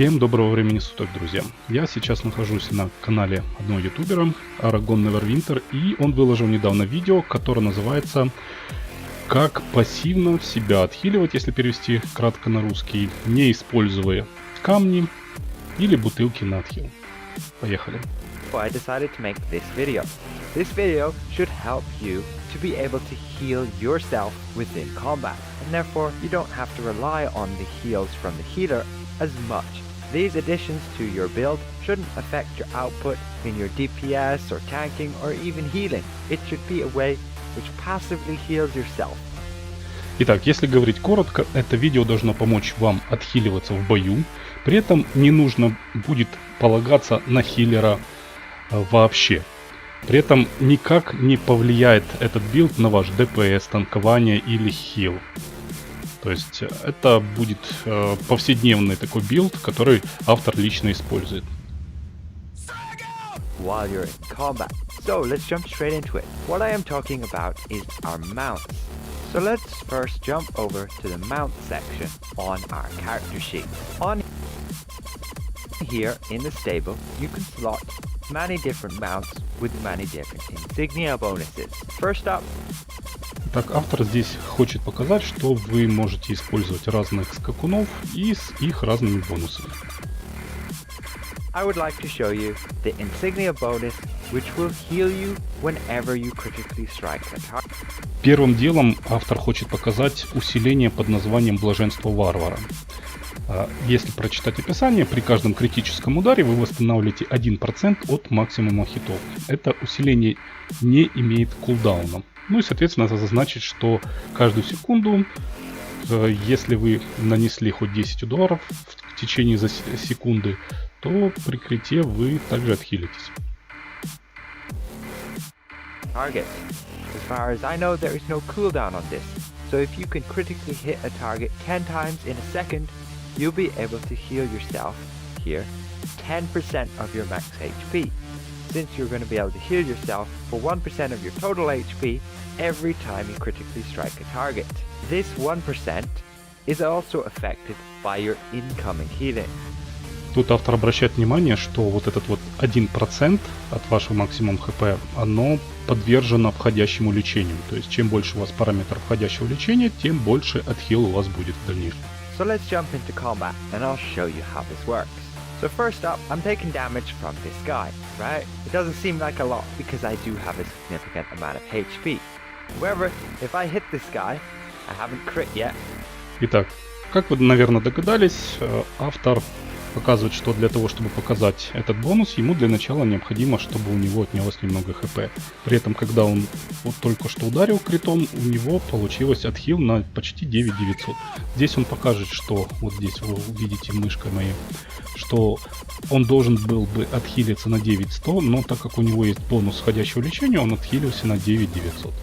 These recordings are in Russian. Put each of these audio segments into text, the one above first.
Всем доброго времени суток, друзья! Я сейчас нахожусь на канале одного ютубера, Арагон, Neverwinter, и он выложил недавно видео, которое называется «Как пассивно себя отхиливать», если перевести кратко на русский, не используя камни или бутылки на отхил. Поехали! I decided to make this video. This video should help you to be able to heal yourself within combat, and therefore you don't have to rely on the heals from the healer as much. These additions to your build shouldn't affect your output in your DPS or tanking or even healing. It should be a way which passively heals yourself. Итак, если говорить коротко, это видео должно помочь вам отхиливаться в бою, при этом не нужно будет полагаться на хилера вообще. При этом никак не повлияет этот билд на ваш ДПС, танкование или хил. То есть это будет повседневный такой билд, который автор лично использует. While you're in combat. So let's jump straight into it. What I am talking about is our mounts. So let's first jump over to the mount section on our character sheet. On here in the stable, you can slot many different mounts with many different insignia bonuses. First up. Так, автор здесь хочет показать, что вы можете использовать разных скакунов и с их разными бонусами. I would like to show you the insignia bonus, which will heal you whenever you critically strike a target. Первым делом автор хочет показать усиление под названием блаженство варвара. Если прочитать описание, при каждом критическом ударе вы восстанавливаете 1% от максимума хитов. Это усиление не имеет кулдауна. Ну и, соответственно, это значит, что каждую секунду, если вы нанесли хоть 10 ударов в течение секунды, то при крите вы также отхилитесь. Target. As far as I know, there is no cooldown on this. So if you can critically hit a target 10 times in a second, you'll be able to heal yourself here 10% of your max HP. Since you're going to be able to heal yourself for 1% of your total HP every time you critically strike a target. This 1% is also affected by your incoming healing. Тут автор обращает внимание, что вот этот вот 1% от вашего максимум хп, оно подвержено входящему лечению. То есть чем больше у вас параметров входящего лечения, тем больше отхил у вас будет в дальнейшем. So let's jump into combat and I'll show you how this works. So first up, I'm taking damage from this guy, right? It doesn't seem like a lot because I do have a significant amount of HP. However, if I hit this guy, I haven't crit yet. Итак, как вы, наверное, догадались, автор показывает, что для того, чтобы показать этот бонус, ему для начала необходимо, чтобы у него отнялось немного хп. При этом, когда он вот только что ударил критом, у него получилось отхил на почти 9900. Здесь он покажет, что вот здесь вы увидите мышкой моей, что он должен был бы отхилиться на 9100, но так как у него есть бонус входящего лечения, он отхилился на 9900.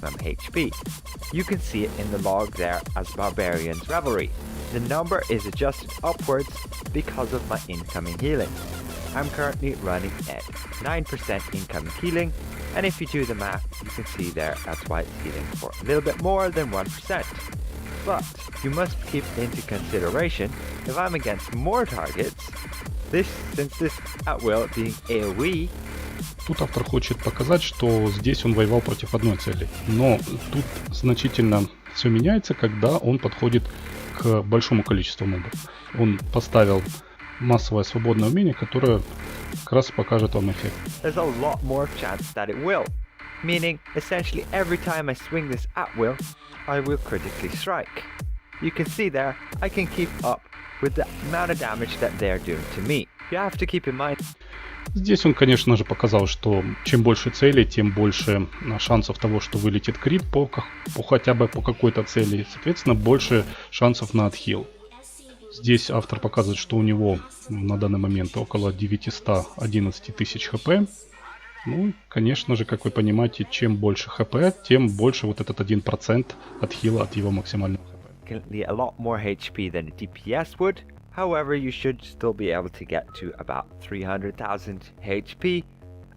HP. You can see it in the log there as Barbarian's Revelry. The number is adjusted upwards because of my incoming healing. I'm currently running at 9% incoming healing, and if you do the math, you can see there that's why it's healing for a little bit more than 1%. But you must keep into consideration if I'm against more targets, since this at will being AoE. Тут автор хочет показать, что здесь он воевал против одной цели. Но тут значительно все меняется, когда он подходит к большому количеству мобов. Он поставил массовое свободное умение, которое как раз покажет вам эффект. There's a lot more chance that it will. Meaning, essentially every time I swing this at will, I will critically strike. You can see there, I can keep up with the amount of damage that they're doing to me. You have to keep in mind. Здесь он, конечно же, показал, что чем больше целей, тем больше шансов того, что вылетит крит хотя бы по какой-то цели. Соответственно, больше шансов на отхил. Здесь автор показывает, что у него на данный момент около 911 тысяч хп. Ну, конечно же, как вы понимаете, чем больше хп, тем больше вот этот 1% отхила от его максимального хп. However, you should still be able to get to about 300,000 HP,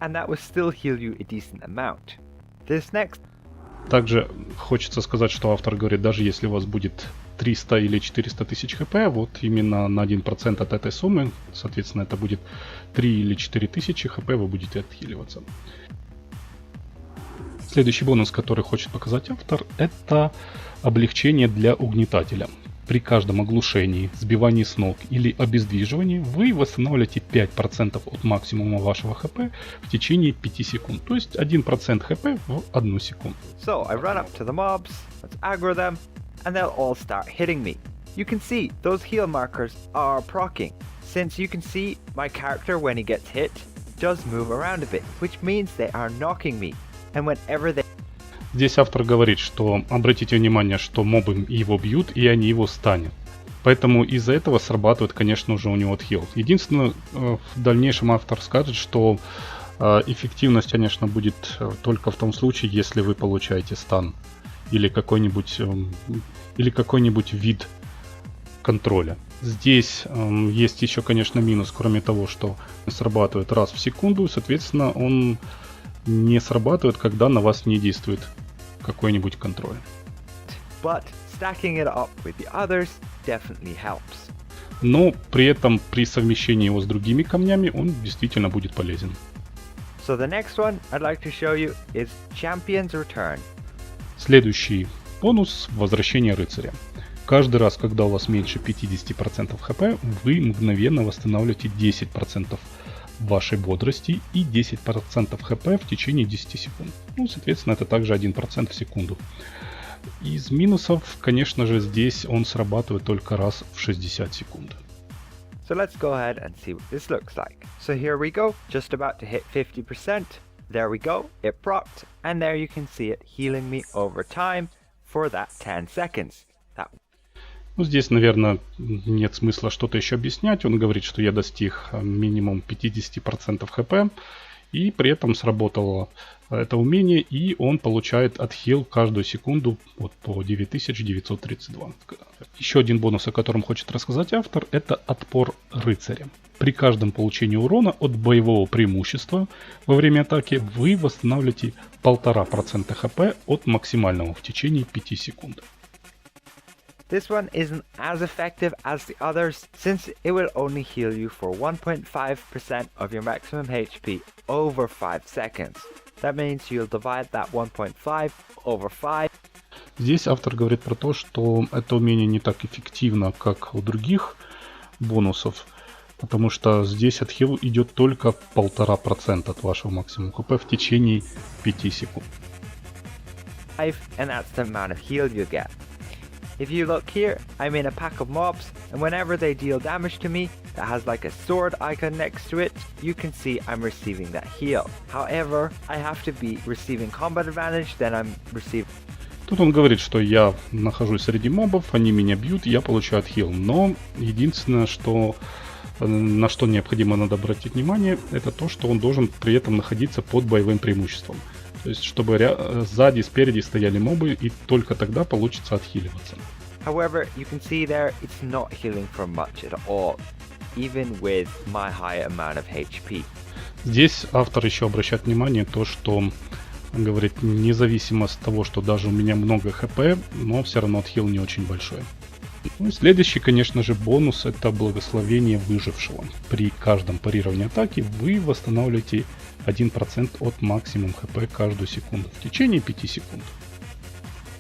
and that will still heal you a decent amount. This next. Также хочется сказать, что автор говорит, даже если у вас будет 300 или 400 тысяч хп, вот именно на 1% от этой суммы, соответственно, это будет 3 или 4 тысячи хп, вы будете отхиливаться. Следующий бонус, который хочет показать автор, это облегчение для угнетателя. При каждом оглушении, сбивании с ног или обездвиживании вы восстанавливаете 5% от максимума вашего хп в течение 5 секунд. То есть 1% хп в 1 секунду. So I run up to the mobs, let's aggro them, and they'll all start hitting me. You can see those heal markers are proccing. Since you can see my character when he gets hit does move around a bit, which means they are knocking me. And whenever they... Здесь автор говорит, что обратите внимание, что мобы его бьют и они его станят. Поэтому из-за этого срабатывает, конечно, уже у него отхил. Единственное, в дальнейшем автор скажет, что эффективность, конечно, будет только в том случае, если вы получаете стан или какой-нибудь вид контроля. Здесь есть еще, конечно, минус, кроме того, что срабатывает раз в секунду, соответственно, он не срабатывает, когда на вас не действует какой-нибудь контроль. But stacking it up with the others definitely helps. Но при этом при совмещении его с другими камнями он действительно будет полезен. So the next one I'd like to show you is Champion's Return. Следующий бонус — возвращение рыцаря. Каждый раз, когда у вас меньше 50% хп, вы мгновенно восстанавливаете 10% вашей бодрости и 10% хп в течение 10 секунд. Ну, соответственно, это также 1% в секунду. Из минусов, конечно же, здесь он срабатывает только раз в 60 секунд. So let's go ahead and see what this looks like. So here we go, just about to hit 50%. There we go, it procced, and there you can see it healing me over time for that 10 seconds. Ну, здесь, наверное, нет смысла что-то еще объяснять. Он говорит, что я достиг минимум 50% хп, и при этом сработало это умение, и он получает отхил каждую секунду вот по 9932. Еще один бонус, о котором хочет рассказать автор, это отпор рыцаря. При каждом получении урона от боевого преимущества во время атаки вы восстанавливаете 1,5% хп от максимального в течение 5 секунд. This one isn't as effective as the others, since it will only heal you for 1.5% of your maximum HP over 5 seconds. That means you'll divide that 1.5 over 5. Здесь автор говорит про то, что это умение не так эффективно, как у других бонусов, потому что здесь отхил идет только 1,5% от вашего максимума хп в течение 5 секунд. 5, and that's the amount of heal you get. If you look here, I'm in a pack of mobs, and whenever they deal damage to me that has like a sword icon next to it, you can see I'm receiving that heal. However, I have to be receiving combat advantage, then I'm receiving... Тут он говорит, что я нахожусь среди мобов, они меня бьют, я получаю отхил. Но единственное, что, на что необходимо надо обратить внимание, это то, что он должен при этом находиться под боевым преимуществом. То есть, чтобы сзади, спереди стояли мобы, и только тогда получится отхиливаться. However, you can see there, it's not healing for much at all, even with my high amount of HP. Здесь автор еще обращает внимание то, что он говорит, независимо от того, что даже у меня много хп, но все равно отхил не очень большой. Ну, следующий, конечно же, бонус — это благословение выжившего. При каждом парировании атаки вы восстанавливаете 1% от максимум хп каждую секунду в течение 5 секунд.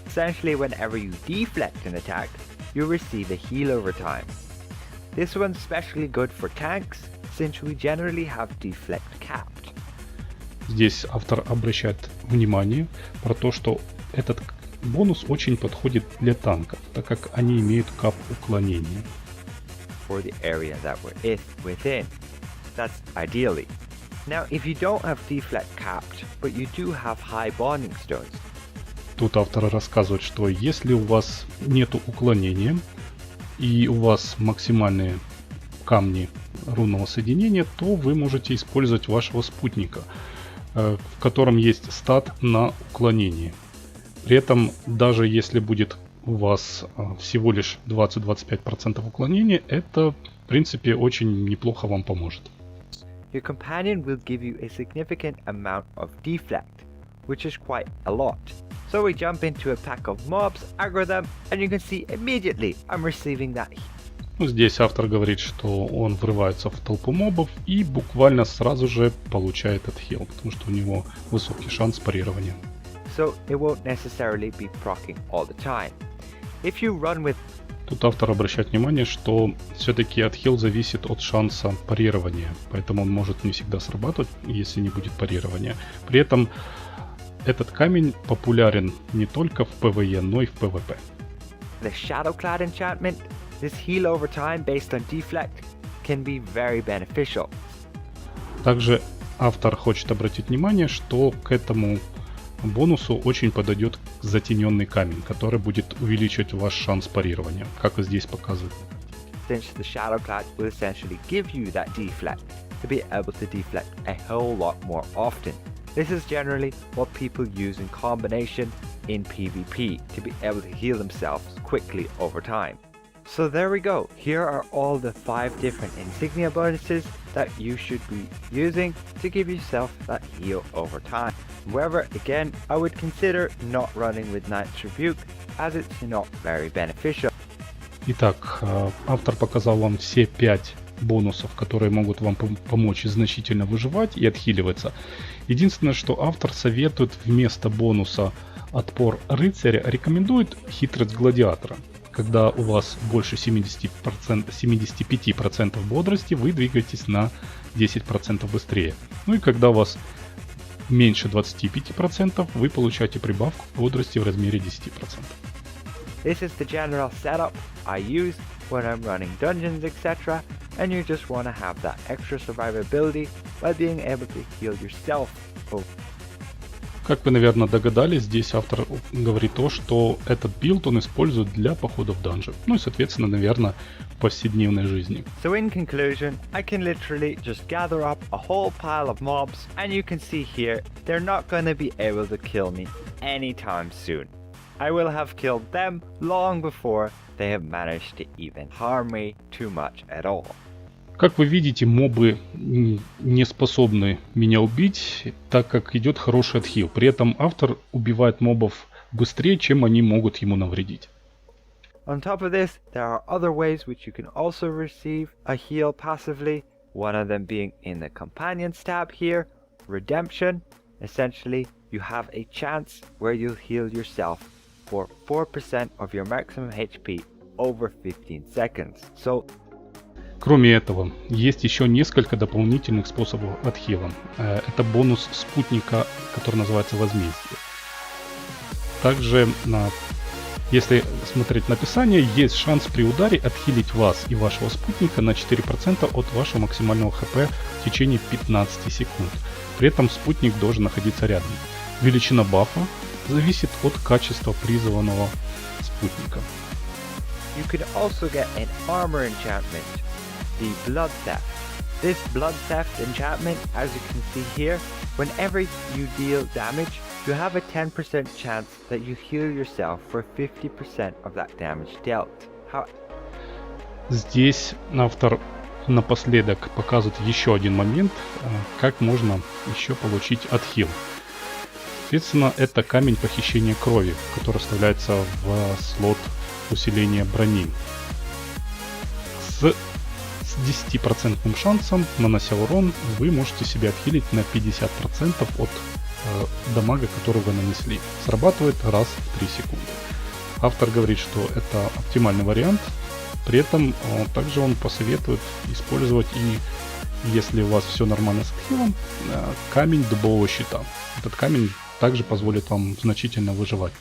Essentially, whenever you deflect an attack, you receive a heal over time. This one's especially good for tanks, since we generally have deflect capped. Здесь автор обращает внимание про то, что этот бонус очень подходит для танков, так как они имеют кап уклонения. For the area that we're within. That's ideally. Now, if you don't have deflect capped, but you do have high bonding stones. Тут автор рассказывает, что если у вас нету уклонения и у вас максимальные камни рунного соединения, то вы можете использовать вашего спутника, в котором есть стат на уклонение. При этом, даже если будет у вас всего лишь 20-25% уклонения, это, в принципе, очень неплохо вам поможет. Your companion will give you a significant amount of deflect, which is quite a lot. So we jump into a pack of mobs, aggro them, and you can see immediately I'm receiving that heal. Ну, здесь автор говорит, что он врывается в толпу мобов и буквально сразу же получает отхил, потому что у него высокий шанс парирования. So it won't necessarily be proccing all the time. If you run with... Тут автор обращает внимание, что все-таки отхил зависит от шанса парирования, поэтому он может не всегда срабатывать, если не будет парирования. При этом этот камень популярен не только в PvE, но и в PvP. The Shadowclad enchantment, this heal over time based on deflect, can be very beneficial. Также автор хочет обратить внимание, что к этому бонусу очень подойдет затененный камень, который будет увеличивать ваш шанс парирования, как и здесь показывает. Since the Shadowclad will essentially give you that deflect to be able to deflect a whole lot more often. This is generally what people use in combination in PvP to be able to heal themselves quickly over time. So there we go, here are all the 5 different insignia bonuses that you should be using to give yourself that heal over time. However, again, I would consider not running with Knight's Rebuke as it's not very beneficial. Итак, автор показал вам все 5 бонусов, которые могут вам помочь значительно выживать и отхиливаться. Единственное, что автор советует вместо бонуса отпор рыцаря, рекомендует хитрость гладиатора. Когда у вас больше 75% бодрости, вы двигаетесь на 10% быстрее. Ну и когда у вас меньше 25%, вы получаете прибавку бодрости в размере 10%. This is the general setup I use when I'm running dungeons, etc. And you just want to have that extra survivability by being able to heal yourself. Как вы, наверное, догадались, здесь автор говорит то, что этот билд он использует для похода в данжи. Ну и, соответственно, наверное, в повседневной жизни. So in conclusion, I can literally just gather up a whole pile of mobs, and you can see here, they're not going to be able to kill me anytime soon. I will have killed them long before they have managed to even harm me too much at all. Как вы видите, мобы не способны меня убить, так как идет хороший отхил. При этом автор убивает мобов быстрее, чем они могут ему навредить. On top of this, there are other ways which you can also receive a heal passively. One of them being in the Companions tab here, Redemption. Essentially, you have a chance where you'll heal yourself for 4% of your maximum HP over 15 seconds. So, кроме этого, есть еще несколько дополнительных способов отхила. Это бонус спутника, который называется возмездие. Также, если смотреть на описание, есть шанс при ударе отхилить вас и вашего спутника на 4% от вашего максимального хп в течение 15 секунд. При этом спутник должен находиться рядом. Величина бафа зависит от качества призванного спутника. You can also get an armor enchantment, the Blood Theft. This Blood Theft enchantment, as you can see here, whenever you deal damage, you have a 10% chance that you heal yourself for 50% of that damage dealt. Здесь автор напоследок показывает еще один момент, как можно еще получить отхил. Соответственно, это камень похищения крови, который вставляется в слот усиления брони. С 10% шансом, нанося урон, вы можете себя отхилить на 50% от дамага, который вы нанесли. Срабатывает раз в 3 секунды. Автор говорит, что это оптимальный вариант. При этом также он посоветует использовать и, если у вас все нормально с отхилом, камень дубового щита. Этот камень также позволит вам значительно выживать.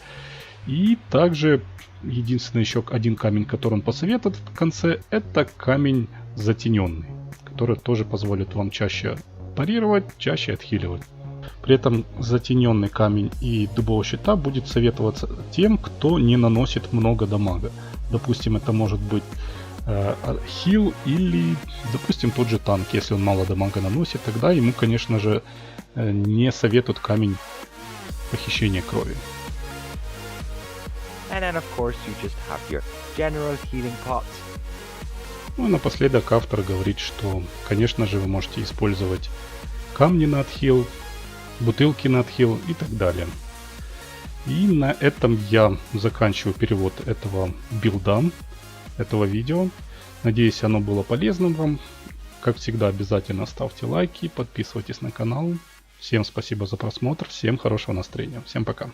И также единственный еще один камень, который он посоветует в конце, это камень затененный, который тоже позволит вам чаще парировать, чаще отхиливать. При этом затененный камень и дубового щита будет советоваться тем, кто не наносит много дамага. Допустим, это может быть хил или, допустим, тот же танк. Если он мало дамага наносит, тогда ему, конечно же, не советуют камень похищения крови. And then, of course, you just have your general healing pots. Ну и напоследок автор говорит, что, конечно же, вы можете использовать камни на отхил, бутылки на отхил и так далее. И на этом я заканчиваю перевод этого билда, этого видео. Надеюсь, оно было полезным вам. Как всегда, обязательно ставьте лайки, подписывайтесь на канал. Всем спасибо за просмотр, всем хорошего настроения, всем пока.